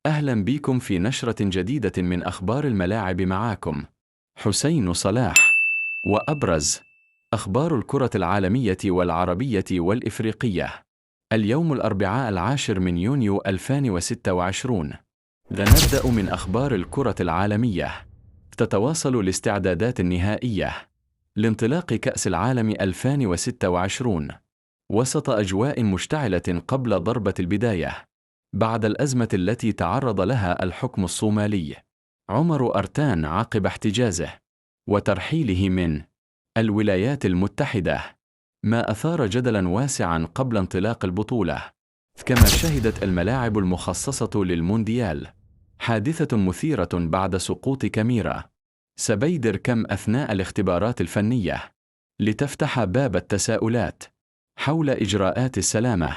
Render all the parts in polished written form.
أهلا بكم في نشرة جديدة من أخبار الملاعب. معاكم حسين صلاح. وأبرز أخبار الكرة العالمية والعربية والإفريقية اليوم الأربعاء 10 من يونيو 2026. لنبدأ من أخبار الكرة العالمية. تتواصل الاستعدادات النهائية لانطلاق كأس العالم 2026 وسط أجواء مشتعلة قبل ضربة البداية بعد الأزمة التي تعرض لها الحكم الصومالي عمر أرتان عقب احتجازه وترحيله من الولايات المتحدة، ما أثار جدلاً واسعاً قبل انطلاق البطولة. كما شهدت الملاعب المخصصة للمونديال حادثة مثيرة بعد سقوط كاميرا سبيدر كم أثناء الاختبارات الفنية لتفتح باب التساؤلات حول إجراءات السلامة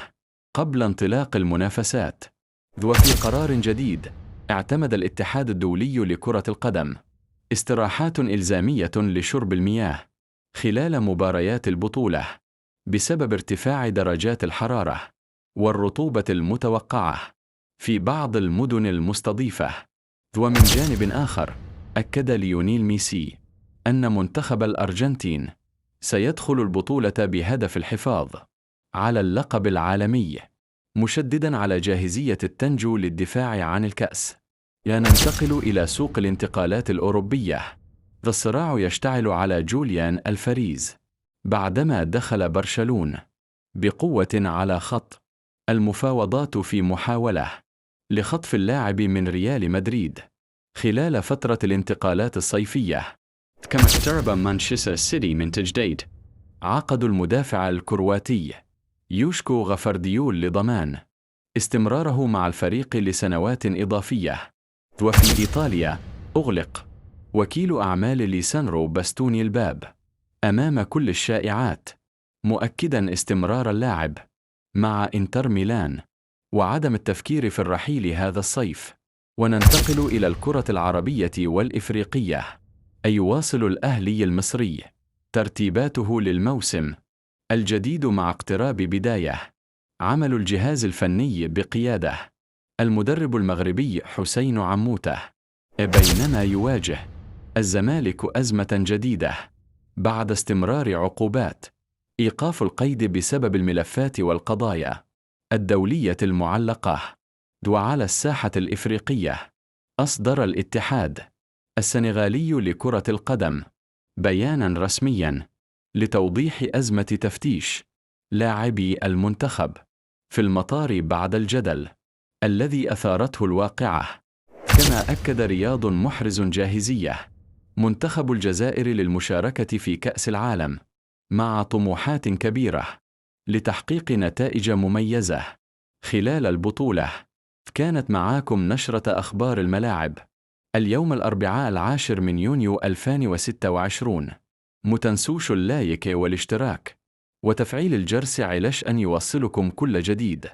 قبل انطلاق المنافسات. وفي قرار جديد اعتمد الاتحاد الدولي لكرة القدم استراحات إلزامية لشرب المياه خلال مباريات البطولة بسبب ارتفاع درجات الحرارة والرطوبة المتوقعة في بعض المدن المستضيفة. ومن جانب آخر أكد ليونيل ميسي أن منتخب الأرجنتين سيدخل البطولة بهدف الحفاظ على اللقب العالمي، مشدداً على جاهزية التنجو للدفاع عن الكأس. ننتقل إلى سوق الانتقالات الأوروبية. الصراع يشتعل على جوليان الفاريز بعدما دخل برشلونة بقوة على خط المفاوضات في محاولة لخطف اللاعب من ريال مدريد خلال فترة الانتقالات الصيفية. كما اقترب مانشستر سيتي من تجديد عقد المدافع الكرواتي يوشكو غفارديول لضمان استمراره مع الفريق لسنوات إضافية. وفي إيطاليا أغلق وكيل أعمال ليساندرو باستوني الباب أمام كل الشائعات، مؤكداً استمرار اللاعب مع إنتر ميلان وعدم التفكير في الرحيل هذا الصيف. وننتقل إلى الكرة العربية والإفريقية. يواصل الأهلي المصري ترتيباته للموسم الجديد مع اقتراب بداية عمل الجهاز الفني بقيادة المدرب المغربي حسين عموتة، بينما يواجه الزمالك أزمة جديدة بعد استمرار عقوبات إيقاف القيد بسبب الملفات والقضايا الدولية المعلقة. وعلى الساحة الإفريقية أصدر الاتحاد السنغالي لكرة القدم بياناً رسمياً لتوضيح أزمة تفتيش لاعبي المنتخب في المطار بعد الجدل الذي أثارته الواقعة. كما أكد رياض محرز جاهزية منتخب الجزائر للمشاركة في كأس العالم مع طموحات كبيرة لتحقيق نتائج مميزة خلال البطولة. كانت معاكم نشرة أخبار الملاعب اليوم الأربعاء 10 من يونيو 2026. متنسوش اللايك والاشتراك وتفعيل الجرس علشان يوصلكم كل جديد.